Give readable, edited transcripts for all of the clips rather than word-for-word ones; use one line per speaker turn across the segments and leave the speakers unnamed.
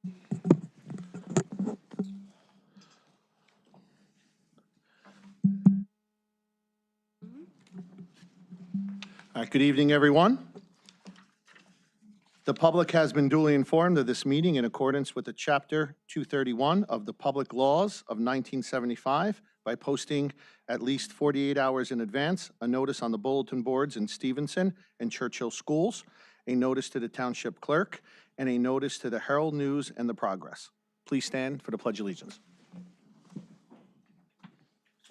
All right, good evening, everyone. The public has been duly informed of this meeting in accordance with the Chapter 231 of the Public Laws of 1975 by posting at least 48 hours in advance a notice on the bulletin boards in Stevenson and Churchill schools, a notice to the township clerk, and a notice to the Herald News and the Progress. Please stand for the Pledge of Allegiance.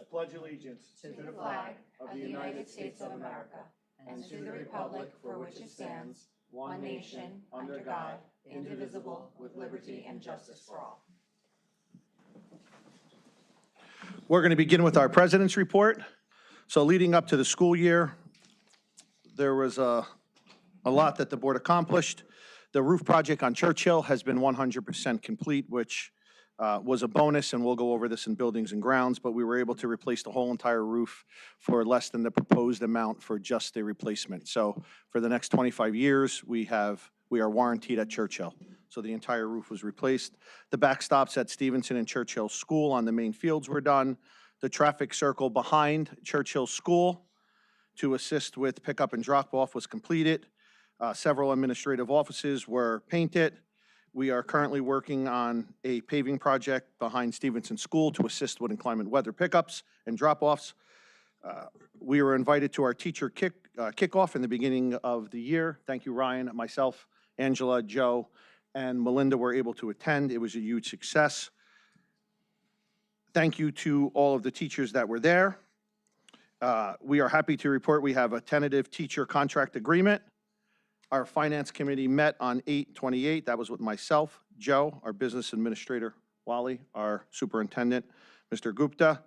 I pledge allegiance
to the flag of the United States of America and to the republic for which it stands, one nation, under God, indivisible, with liberty and justice for all.
We're going to begin with our president's report. So leading up to the school year, there was a lot that the board accomplished. The roof project on Churchill has been 100% complete, which was a bonus, and we'll go over this in buildings and grounds, but we were able to replace the whole entire roof for less than the proposed amount for just the replacement. So for the next 25 years, we are warranted at Churchill. So the entire roof was replaced. The backstops at Stevenson and Churchill School on the main fields were done. The traffic circle behind Churchill School to assist with pickup and drop-off was completed. Several administrative offices were painted. We are currently working on a paving project behind Stevenson School to assist with inclement weather pickups and drop-offs. We were invited to our teacher kickoff in the beginning of the year. Thank you, Ryan, myself, Angela, Joe, and Melinda were able to attend. It was a huge success. Thank you to all of the teachers that were there. We are happy to report we have a tentative teacher contract agreement. Our finance committee met on 8/28. That was with myself, Joe, our business administrator, Wally, our superintendent, Mr. Gupta,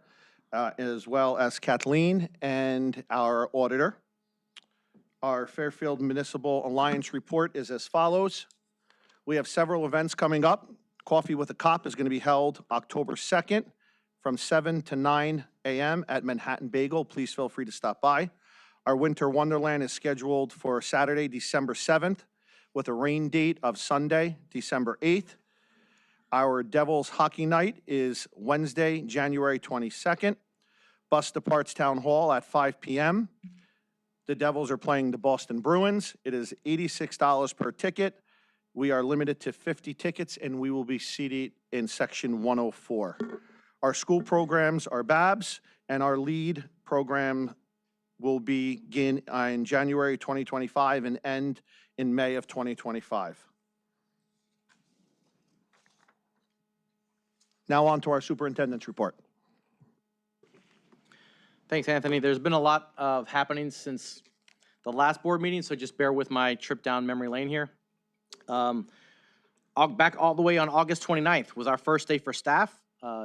as well as Kathleen and our auditor. Our Fairfield Municipal Alliance report is as follows. We have several events coming up. Coffee with a Cop is going to be held October 2nd from 7 to 9 a.m. at Manhattan Bagel. Please feel free to stop by. Our Winter Wonderland is scheduled for Saturday, December 7th, with a rain date of Sunday, December 8th. Our Devils Hockey Night is Wednesday, January 22nd. Bus departs Town Hall at 5 p.m. The Devils are playing the Boston Bruins. It is $86 per ticket. We are limited to 50 tickets, and we will be seated in section 104. Our school programs are BABS, and our lead program will begin in January 2025 and end in May of 2025. Now on to our superintendent's report.
Thanks, Anthony. There's been a lot of happenings since the last board meeting, so just bear with my trip down memory lane here. Back all the way on August 29th was our first day for staff.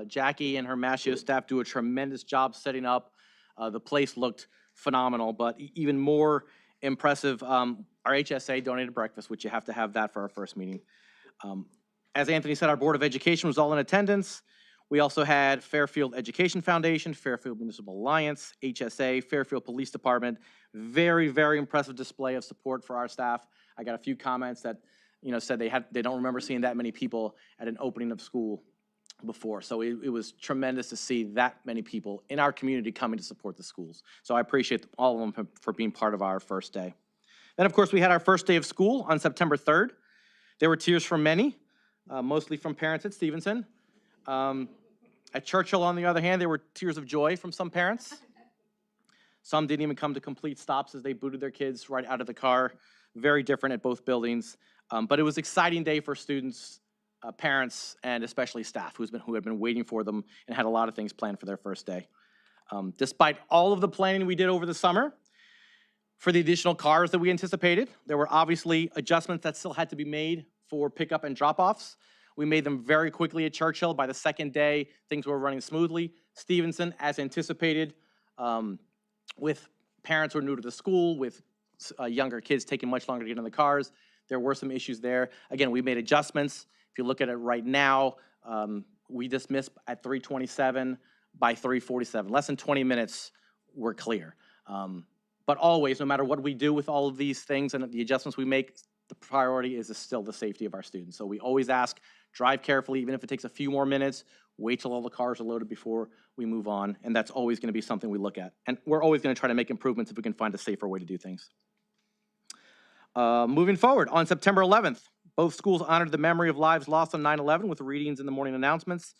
Jackie and her Mashio staff do a tremendous job setting up. The place looked phenomenal, but even more impressive, our HSA donated breakfast, which you have to have that for our first meeting. As Anthony said, our Board of Education was all in attendance. We also had Fairfield Education Foundation, Fairfield Municipal Alliance, HSA, Fairfield Police Department. Very, very impressive display of support for our staff. I got a few comments that, said they don't remember seeing that many people at an opening of school before. So it was tremendous to see that many people in our community coming to support the schools. So I appreciate all of them for being part of our first day. Then, of course, we had our first day of school on September 3rd. There were tears from many, mostly from parents at Stevenson. At Churchill, on the other hand, there were tears of joy from some parents. Some didn't even come to complete stops as they booted their kids right out of the car. Very different at both buildings. But it was an exciting day for students, parents, and especially staff who had been waiting for them and had a lot of things planned for their first day. Despite all of the planning we did over the summer for the additional cars that we anticipated, there were obviously adjustments that still had to be made for pickup and drop-offs. We made them very quickly at Churchill. By the second day, things were running smoothly. Stevenson, as anticipated, with parents who are new to the school, with younger kids taking much longer to get in the cars, there were some issues there. Again, we made adjustments. If you look at it right now, we dismissed at 3:27 by 3:47. Less than 20 minutes were clear. But always, no matter what we do with all of these things and the adjustments we make, the priority is still the safety of our students. So we always ask Drive carefully, even if it takes a few more minutes. Wait till all the cars are loaded before we move on, and that's always going to be something we look at. And we're always going to try to make improvements if we can find a safer way to do things. Moving forward, on September 11th, both schools honored the memory of lives lost on 9/11 with readings in the morning announcements.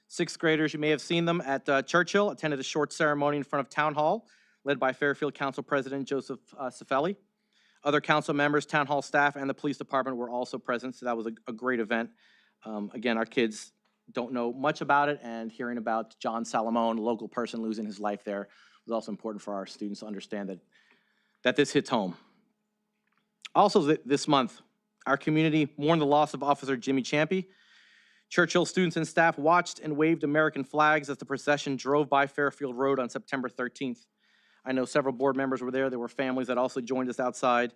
Sixth graders, you may have seen them at Churchill, attended a short ceremony in front of Town Hall, led by Fairfield Council President Joseph Cifelli. Other council members, town hall staff, and the police department were also present, so that was a great event. Again, our kids don't know much about it, and hearing about John Salamone, a local person losing his life there, was also important for our students to understand that this hits home. Also this month, our community mourned the loss of Officer Jimmy Champy. Churchill students and staff watched and waved American flags as the procession drove by Fairfield Road on September 13th. I know several board members were there. There were families that also joined us outside.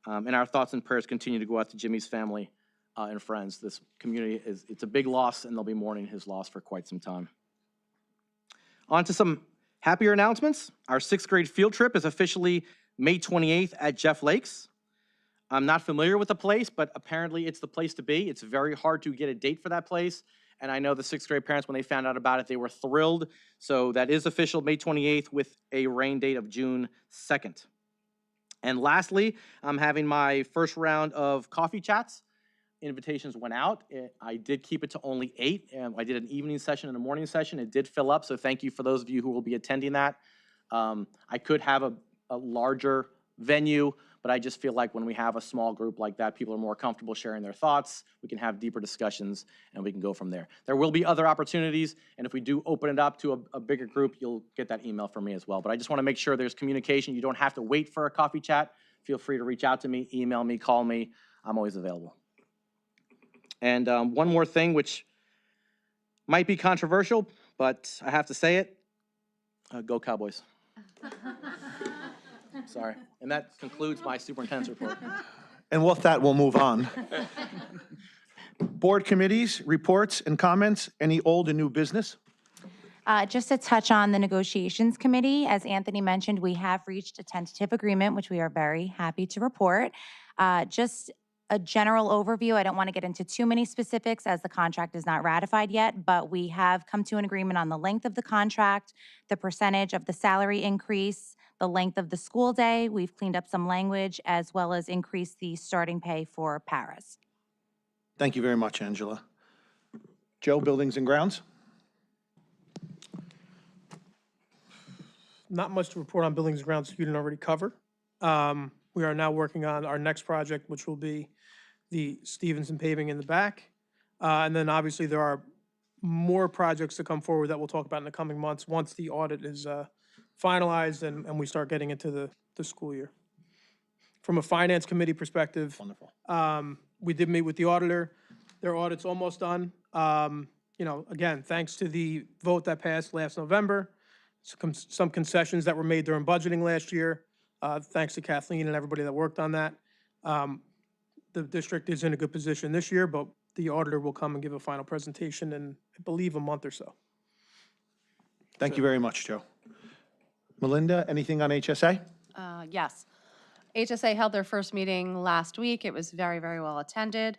And our thoughts and prayers continue to go out to Jimmy's family and friends. This community it's a big loss, and they'll be mourning his loss for quite some time. On to some happier announcements. Our sixth grade field trip is officially May 28th at Jeff Lakes. I'm not familiar with the place, but apparently it's the place to be. It's very hard to get a date for that place. And I know the sixth grade parents, when they found out about it, they were thrilled. So that is official, May 28th, with a rain date of June 2nd. And lastly, I'm having my first round of coffee chats. Invitations went out. I did keep it to only 8. I did an evening session and a morning session. It did fill up, so thank you for those of you who will be attending that. I could have a larger venue, but I just feel like when we have a small group like that, people are more comfortable sharing their thoughts. We can have deeper discussions, and we can go from there. There will be other opportunities, and if we do open it up to a bigger group, you'll get that email from me as well. But I just want to make sure there's communication. You don't have to wait for a coffee chat. Feel free to reach out to me, email me, call me. I'm always available. And one more thing, which might be controversial, but I have to say it. Go Cowboys. Sorry. And that concludes my superintendent's report.
And with that, we'll move on. Board committees, reports, and comments. Any old and new business?
Just to touch on the negotiations committee, as Anthony mentioned, we have reached a tentative agreement, which we are very happy to report. Just a general overview. I don't want to get into too many specifics as the contract is not ratified yet, but we have come to an agreement on the length of the contract, the percentage of the salary increase, the length of the school day. We've cleaned up some language, as well as increased the starting pay for paras.
Thank you very much, Angela. Joe, Buildings and Grounds?
Not much to report on Buildings and Grounds you didn't already cover. We are now working on our next project, which will be the Stevenson paving in the back. And then obviously there are more projects to come forward that we'll talk about in the coming months once the audit is finalized and we start getting into the school year. From a finance committee perspective,
Wonderful.
we did meet with the auditor. Their audit's almost done. Again, thanks to the vote that passed last November, some concessions that were made during budgeting last year. Thanks to Kathleen and everybody that worked on that. The district is in a good position this year, but the auditor will come and give a final presentation in, I believe, a month or so.
Thank you very much, Joe. Melinda, anything on HSA?
Yes. HSA held their first meeting last week. It was very, very well attended.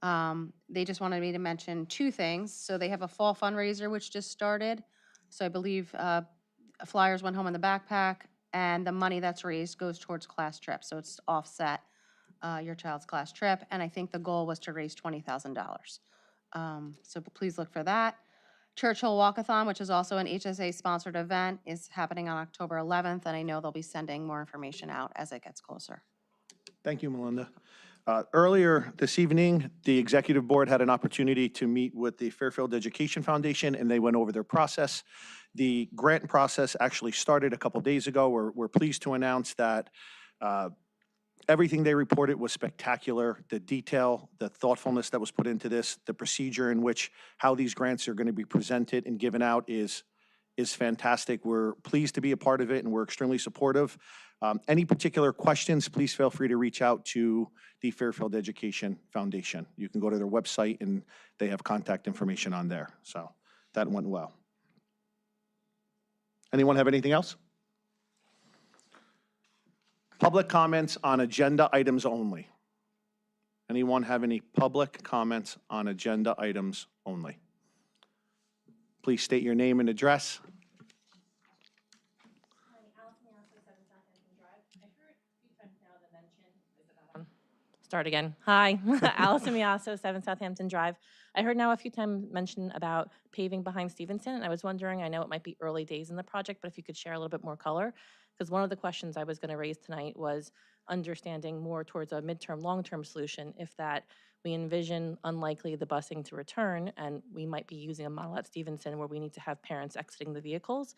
They just wanted me to mention 2 things. So they have a fall fundraiser, which just started. So I believe flyers went home in the backpack, and the money that's raised goes towards class trip. So it's offset your child's class trip. And I think the goal was to raise $20,000. So please look for that. Churchill Walkathon, which is also an HSA-sponsored event, is happening on October 11th, and I know they'll be sending more information out as it gets closer.
Thank you, Melinda. Earlier this evening, the executive board had an opportunity to meet with the Fairfield Education Foundation, and they went over their process. The grant process actually started a couple days ago. We're pleased to announce that everything they reported was spectacular. The detail, the thoughtfulness that was put into this, the procedure in which how these grants are going to be presented and given out is fantastic. We're pleased to be a part of it, and we're extremely supportive. Any particular questions, please feel free to reach out to the Fairfield Education Foundation. You can go to their website, and they have contact information on there. So that went well. Anyone have anything else? Public comments on agenda items only. Anyone have any public comments on agenda items only? Please state your name and address.
Start again. Hi, Allison Miasso, 7 Southampton Drive. I heard now a few times mention about paving behind Stevenson, and I was wondering, I know it might be early days in the project, but if you could share a little bit more color, because one of the questions I was going to raise tonight was understanding more towards a midterm, long-term solution, if that we envision unlikely the busing to return, and we might be using a model at Stevenson where we need to have parents exiting the vehicles,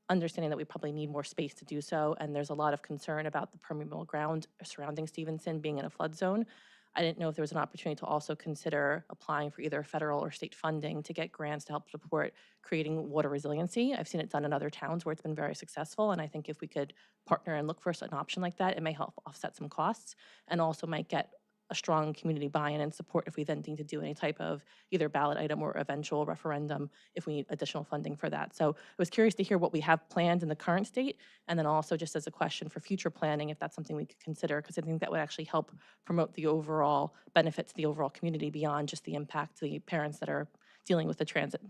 understanding that we probably need more space to do so, and there's a lot of concern about the permeable ground surrounding Stevenson being in a flood zone. I didn't know if there was an opportunity to also consider applying for either federal or state funding to get grants to help support creating water resiliency. I've seen it done in other towns where it's been very successful, and I think if we could partner and look for an option like that, it may help offset some costs and also might get a strong community buy-in and support if we then need to do any type of either ballot item or eventual referendum if we need additional funding for that. So I was curious to hear what we have planned in the current state, and then also just as a question for future planning, if that's something we could consider, because I think that would actually help promote the overall benefit to the overall community beyond just the impact to the parents that are dealing with the transit.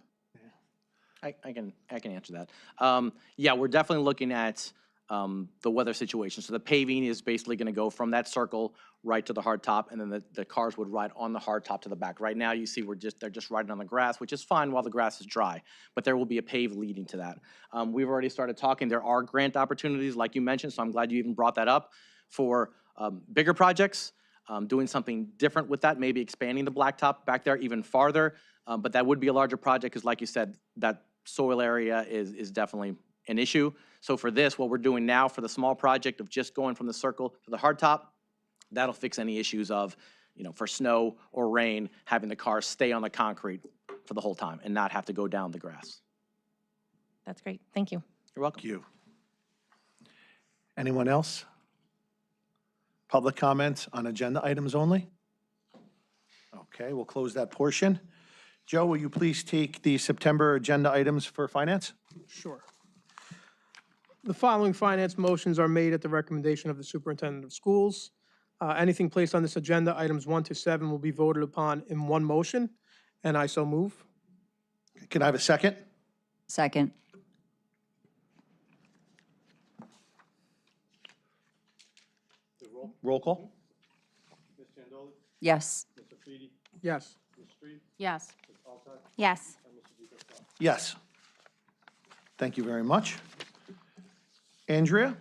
I can answer that. Yeah, we're definitely looking at the weather situation. So the paving is basically going to go from that circle right to the hard top, and then the cars would ride on the hard top to the back. Right now, you see they're just riding on the grass, which is fine while the grass is dry, but there will be a pave leading to that. We've already started talking. There are grant opportunities, like you mentioned, so I'm glad you even brought that up, for bigger projects, doing something different with that, maybe expanding the blacktop back there even farther, but that would be a larger project, because like you said, that soil area is definitely an issue. So for this, what we're doing now for the small project of just going from the circle to the hard top, that'll fix any issues of, for snow or rain, having the cars stay on the concrete for the whole time and not have to go down the grass.
That's great. Thank you.
You're welcome.
Thank you. Anyone else? Public comments on agenda items only? Okay, we'll close that portion. Joe, will you please take the September agenda items for finance?
Sure. The following finance motions are made at the recommendation of the superintendent of schools. Anything placed on this agenda, items 1 to 7, will be voted upon in one motion, and I so move.
Can I have a second?
Second.
Roll call?
Yes.
Yes.
Yes.
Yes.
Yes. Thank you very much. Andrea,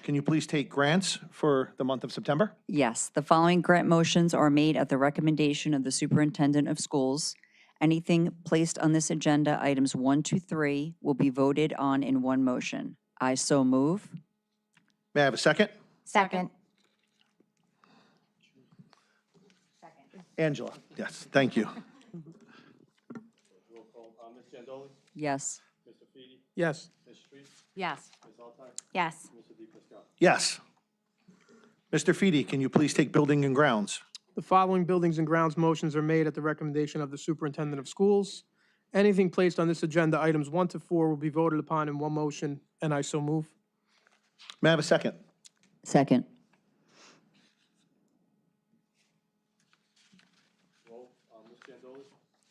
can you please take grants for the month of September?
Yes. The following grant motions are made at the recommendation of the superintendent of schools. Anything placed on this agenda, items 1 to 3, will be voted on in one motion. I so move.
May I have a second?
Second.
Angela, yes, thank you.
Yes.
Yes.
Yes.
Yes.
Yes. Mr. Feedy, can you please take building and grounds?
The following buildings and grounds motions are made at the recommendation of the superintendent of schools. Anything placed on this agenda, items 1 to 4, will be voted upon in one motion, and I so move.
May I have a second?
Second.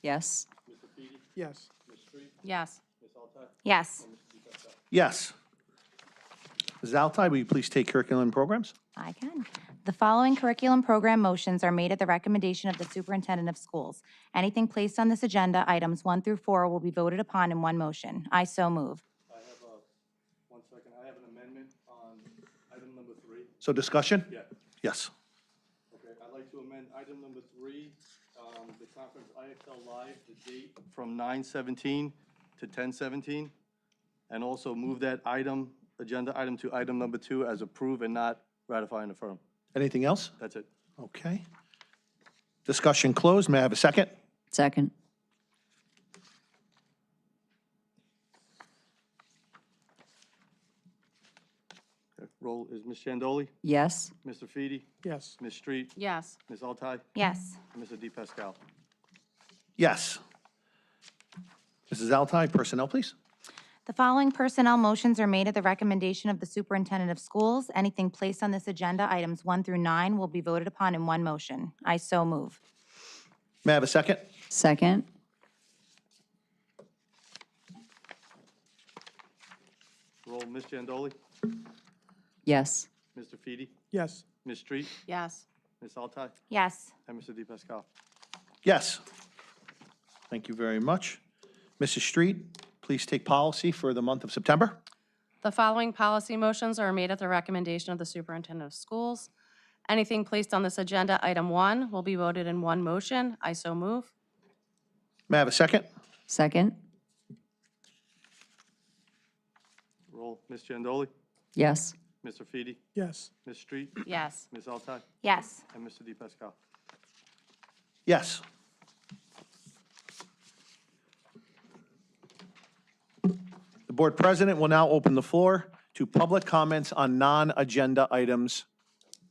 Yes.
Yes.
Yes.
Yes.
Yes. Ms. Altai, will you please take curriculum programs?
I can. The following curriculum program motions are made at the recommendation of the superintendent of schools. Anything placed on this agenda, items 1 through 4, will be voted upon in one motion. I so move.
I have one second, I have an amendment on item number 3.
So discussion?
Yeah.
Yes.
Okay, I'd like to amend item number 3, the conference IXL Live, the date from 9/17 to 10/17, and also move that item, agenda item to item number 2 as approve and not ratify and affirm.
Anything else?
That's it.
Okay. Discussion closed. May I have a second?
Second.
Okay. Roll is Ms. Chandoli,
Yes.
Mr. Feedy,
Yes.
Ms. Street,
Yes.
Ms. Altai,
Yes.
and Mr. Di Pascal.
Yes. Mrs. Altai, personnel, please.
The following personnel motions are made at the recommendation of the superintendent of schools. Anything placed on this agenda, items 1 through 9, will be voted upon in one motion. I so move.
May I have a second?
Second?
Roll, Ms. Jandoli,
Yes.
Mr. Feedy,
Yes.
Ms. Street,
Yes.
Ms. Altai,
Yes.
and Mr. DePascal.
Yes. Thank you very much. Mrs. Street, please take policy for the month of September.
The following policy motions are made at the recommendation of the superintendent of schools. Anything placed on this agenda, item 1, will be voted in one motion. I so move.
May I have a second?
Second?
Roll, Ms. Jandoli,
Yes.
Mr. Feedy,
Yes.
Ms. Street,
Yes.
Ms. Altai,
Yes.
and Mr. DePascal.
Yes. The board president will now open the floor to public comments on non-agenda items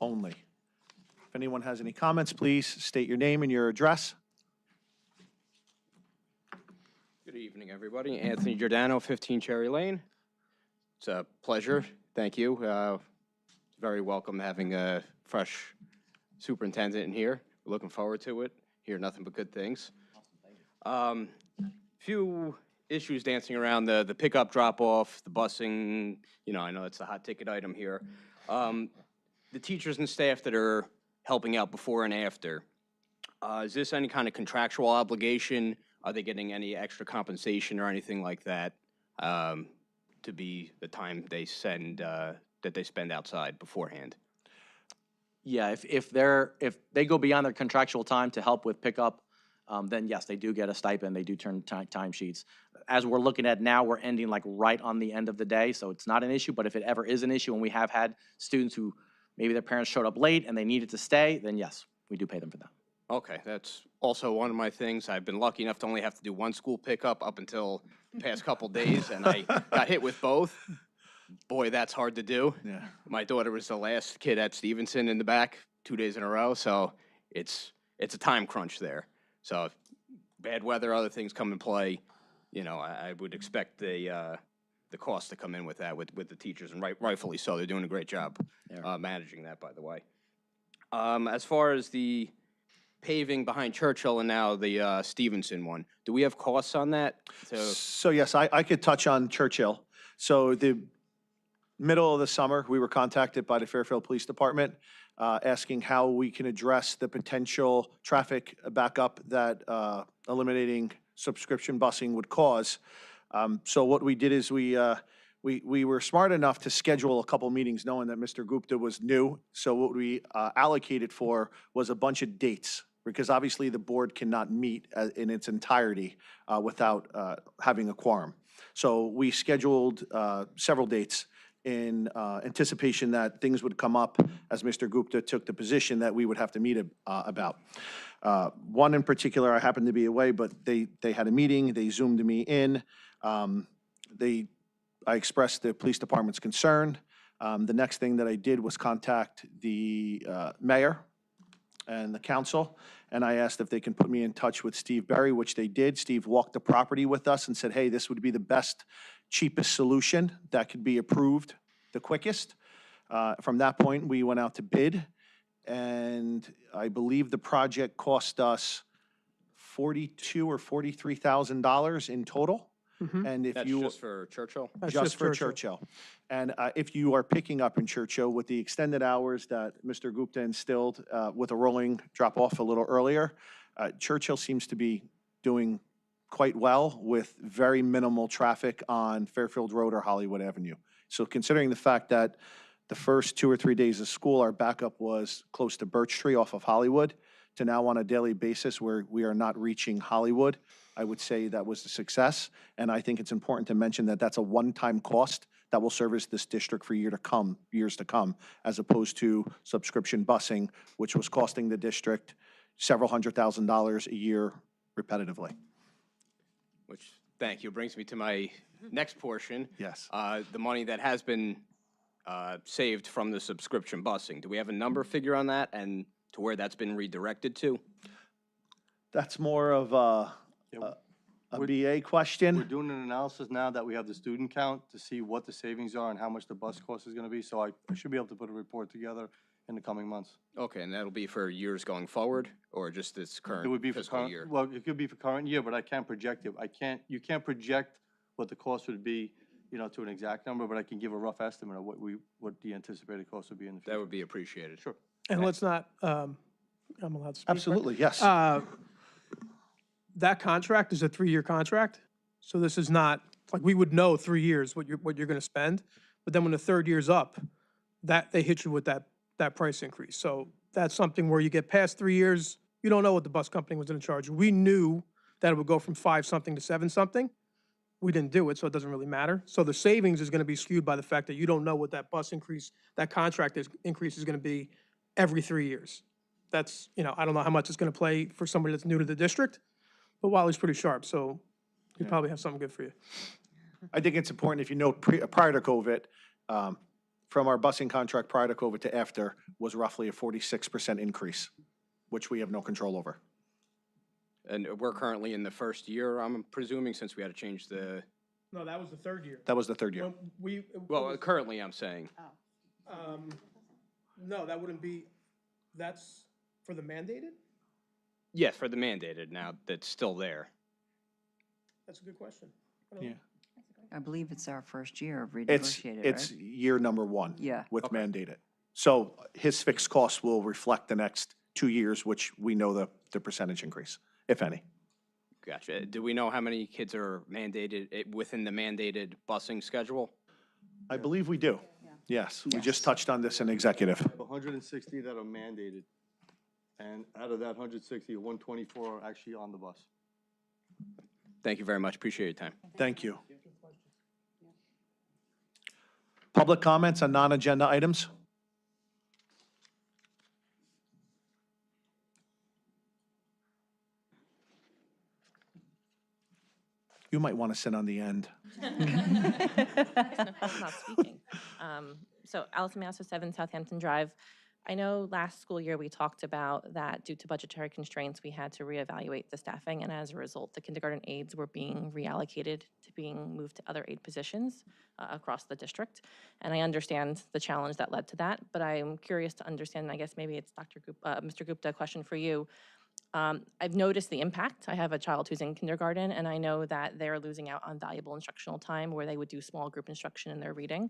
only. If anyone has any comments, please state your name and your address.
Good evening, everybody. Anthony Giordano, 15 Cherry Lane. It's a pleasure. Thank you. Very welcome having a fresh superintendent in here. We're looking forward to it. Hear nothing but good things. Few issues dancing around the pickup, drop-off, the busing. You know, I know it's a hot ticket item here. The teachers and staff that are helping out before and after, is this any kind of contractual obligation? Are they getting any extra compensation or anything like that to be the time they send that they spend outside beforehand?
Yeah, if they go beyond their contractual time to help with pickup, then yes, they do get a stipend. They do turn time sheets. As we're looking at now, we're ending like right on the end of the day, so it's not an issue. But if it ever is an issue, and we have had students who maybe their parents showed up late and they needed to stay, then yes, we do pay them for that.
Okay, that's also one of my things. I've been lucky enough to only have to do one school pickup up until the past couple days, and I got hit with both. Boy, that's hard to do.
Yeah.
My daughter was the last kid at Stevenson in the back 2 days in a row, so it's a time crunch there. So if bad weather, other things come in play, you know, I would expect the cost to come in with that, with the teachers, and rightfully so. They're doing a great job managing that, by the way. As far as the paving behind Churchill and now the Stevenson one, do we have costs on that?
So yes, I could touch on Churchill. So the middle of the summer, we were contacted by the Fairfield Police Department asking how we can address the potential traffic backup that eliminating subscription busing would cause. So what we did is we were smart enough to schedule a couple meetings knowing that Mr. Gupta was new. So what we allocated for was a bunch of dates, because obviously the board cannot meet in its entirety without having a quorum. So we scheduled several dates in anticipation that things would come up as Mr. Gupta took the position that we would have to meet about. One in particular, I happened to be away, but they had a meeting, they Zoomed me in. I expressed the police department's concern. The next thing that I did was contact the mayor and the council, and I asked if they can put me in touch with Steve Berry, which they did. Steve walked the property with us and said, hey, this would be the best, cheapest solution that could be approved the quickest. From that point, we went out to bid, and I believe the project cost us $42,000 or $43,000 in total. And if
That's
you
just for Churchill?
That's
just for Churchill. And if you are picking up in Churchill with the extended hours that Mr. Gupta instilled with a rolling drop-off a little earlier, Churchill seems to be doing quite well with very minimal traffic on Fairfield Road or Hollywood Avenue. So considering the fact that the first 2 or 3 days of school, our backup was close to Birch Tree off of Hollywood, to now on a daily basis where we are not reaching Hollywood, I would say that was a success. And I think it's important to mention that that's a one-time cost that will service this district for years to come, as opposed to subscription busing, which was costing the district several $100,000 a year repetitively.
Which, thank you, brings me to my next portion.
Yes.
The money that has been saved from the subscription busing. Do we have a number figure on that and to where that's been redirected to?
That's more of A
We're-
BA
We're
question?
doing an analysis now that we have the student count to see what the savings are and how much the bus cost is gonna be, so I should be able to put a report together in the coming months.
Okay, and that'll be for years going forward, or just this
It
current
would be for
fiscal
current,
year?
well, it could be for current year, but I can't project it. You can't project what the cost would be, you know, to an exact number, but I can give a rough estimate of what the anticipated cost would be in the future.
That would be appreciated.
Sure.
And let's not, I'm allowed to speak, right?
Absolutely, yes.
That contract is a 3-year contract, so this is not, like, we would know 3 years what you're gonna spend, but then when the 3rd year's up, that, they hit you with that price increase. So that's something where you get past 3 years, you don't know what the bus company was gonna charge you. We knew that it would go from 5-something to 7-something. We didn't do it, so it doesn't really matter. So the savings is gonna be skewed by the fact that you don't know what that bus increase, that contract increase is gonna be every 3 years. That's, you know, I don't know how much it's gonna play for somebody that's new to the district, but Wally's pretty sharp, so he probably have something good for you.
I think it's important, if you know, prior to COVID, from our busing contract prior to COVID to after, was roughly a 46% increase, which we have no control over.
And we're currently in the first year, I'm presuming, since we had to change the,
No, that was the 3rd year.
That was the 3rd year.
When
well, currently I'm saying.
no, that wouldn't be, that's for the mandated?
Yes, for the mandated now, that's still there.
That's a good question. I don't know.
Yeah.
I believe it's our first year of
It's,
renegotiated,
it's
right?
year number 1.
Yeah.
With mandated. So his fixed costs will reflect the next 2 years, which we know the percentage increase, if any.
Gotcha. Do we know how many kids are mandated, within the mandated busing schedule?
I believe we do. Yes, we
Yes.
just touched on this in executive.
160 that are mandated, and out of that 160, 124 are actually on the bus.
Thank you very much. Appreciate your time.
Thank you. Public comments on non-agenda items? You might want to sit on the end.
I'm not speaking. So Allison Masso, 7 Southampton Drive. I know last school year we talked about that due to budgetary constraints, we had to reevaluate the staffing, and as a result, the kindergarten aides were being reallocated to being moved to other aide positions across the district. And I understand the challenge that led to that, but I'm curious to understand, and I guess maybe it's Mr. Gupta, a question for you. I've noticed the impact. I have a child who's in kindergarten, and I know that they're losing out on valuable instructional time where they would do small group instruction in their reading.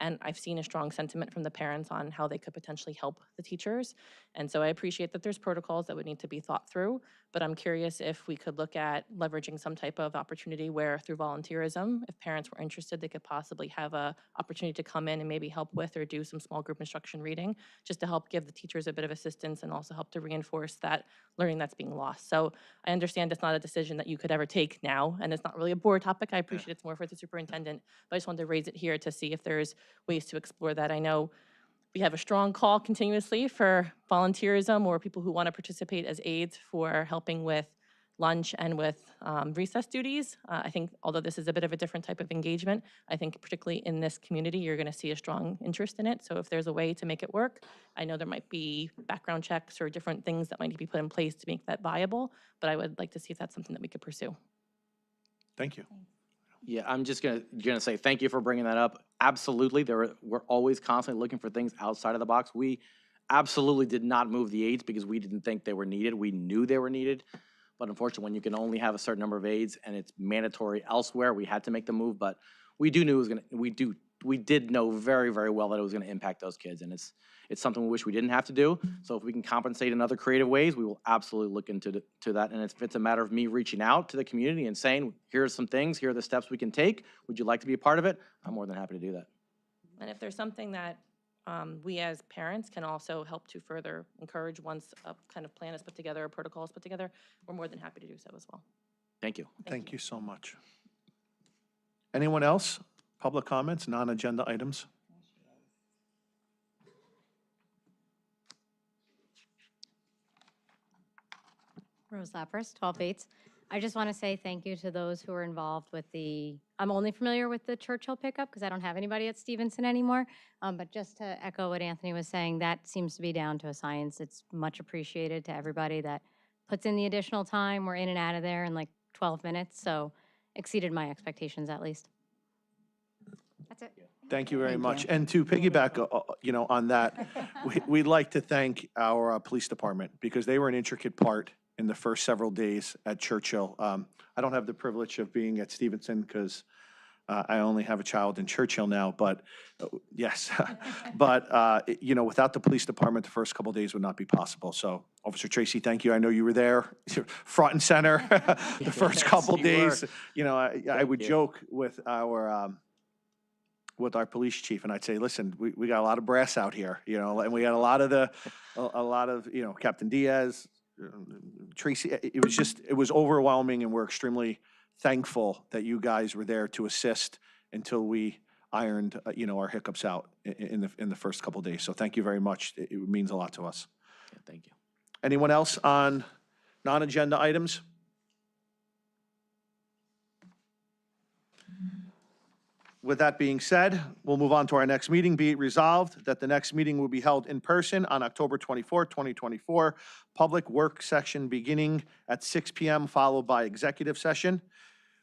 And I've seen a strong sentiment from the parents on how they could potentially help the teachers. And so I appreciate that there's protocols that would need to be thought through, but I'm curious if we could look at leveraging some type of opportunity where through volunteerism, if parents were interested, they could possibly have a opportunity to come in and maybe help with or do some small group instruction reading, just to help give the teachers a bit of assistance and also help to reinforce that learning that's being lost. So I understand it's not a decision that you could ever take now, and it's not really a board topic. I appreciate it's more for the superintendent, but I just wanted to raise it here to see if there's ways to explore that. I know we have a strong call continuously for volunteerism or people who want to participate as aides for helping with lunch and with recess duties. I think although this is a bit of a different type of engagement, I think particularly in this community, you're going to see a strong interest in it. So if there's a way to make it work, I know there might be background checks or different things that might need to be put in place to make that viable, but I would like to see if that's something that we could pursue.
Thank you.
Yeah, I'm just gonna say thank you for bringing that up. Absolutely, we're always constantly looking for things outside of the box. We absolutely did not move the aides because we didn't think they were needed. We knew they were needed, but unfortunately, when you can only have a certain number of aides and it's mandatory elsewhere, we had to make the move. But we do knew it was gonna. We did know very, very well that it was gonna impact those kids, and it's something we wish we didn't have to do. So if we can compensate in other creative ways, we will absolutely look into that. And if it's a matter of me reaching out to the community and saying, here's some things, here are the steps we can take, would you like to be a part of it? I'm more than happy to do that.
And if there's something that we as parents can also help to further encourage once a kind of plan is put together, a protocol is put together, we're more than happy to do so as well.
Thank you.
Thank you so much. Anyone else? Public comments, non-agenda items?
Rose Lapras, 12 Bates. I just want to say thank you to those who were involved with I'm only familiar with the Churchill pickup because I don't have anybody at Stevenson anymore. But just to echo what Anthony was saying, that seems to be down to a science. It's much appreciated to everybody that puts in the additional time. We're in and out of there in like 12 minutes, so exceeded my expectations at least.
That's it.
Thank you very much. And to piggyback, on that, we'd like to thank our police department because they were an intricate part in the first several days at Churchill. I don't have the privilege of being at Stevenson because I only have a child in Churchill now, but yes. But, without the police department, the first couple days would not be possible. So Officer Tracy, thank you. I know you were there, front and center, the first couple
you were.
days. I would
you.
joke with our police chief, and I'd say, listen, we got a lot of brass out here, and we got a lot of Captain Diaz, Tracy. It was overwhelming, and we're extremely thankful that you guys were there to assist until we ironed, our hiccups out in the first couple days. So thank you very much. It means a lot to us.
Yeah, thank you.
Anyone else on non-agenda items? With that being said, we'll move on to our next meeting. Be it resolved that the next meeting will be held in person on October 24, 2024. Public work session beginning at 6 p.m., followed by executive session,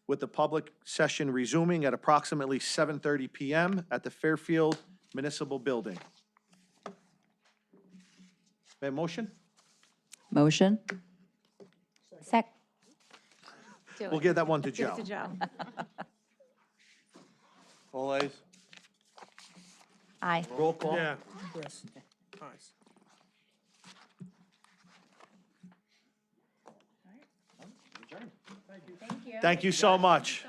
with the public session resuming at approximately 7:30 p.m. at the Fairfield Municipal Building. May I have a motion?
Motion?
Sec.
We'll give that one to Joe.
To Joe.
All ayes?
Aye.
Roll call.
Yeah, Chris. Nice.
Thank you so much.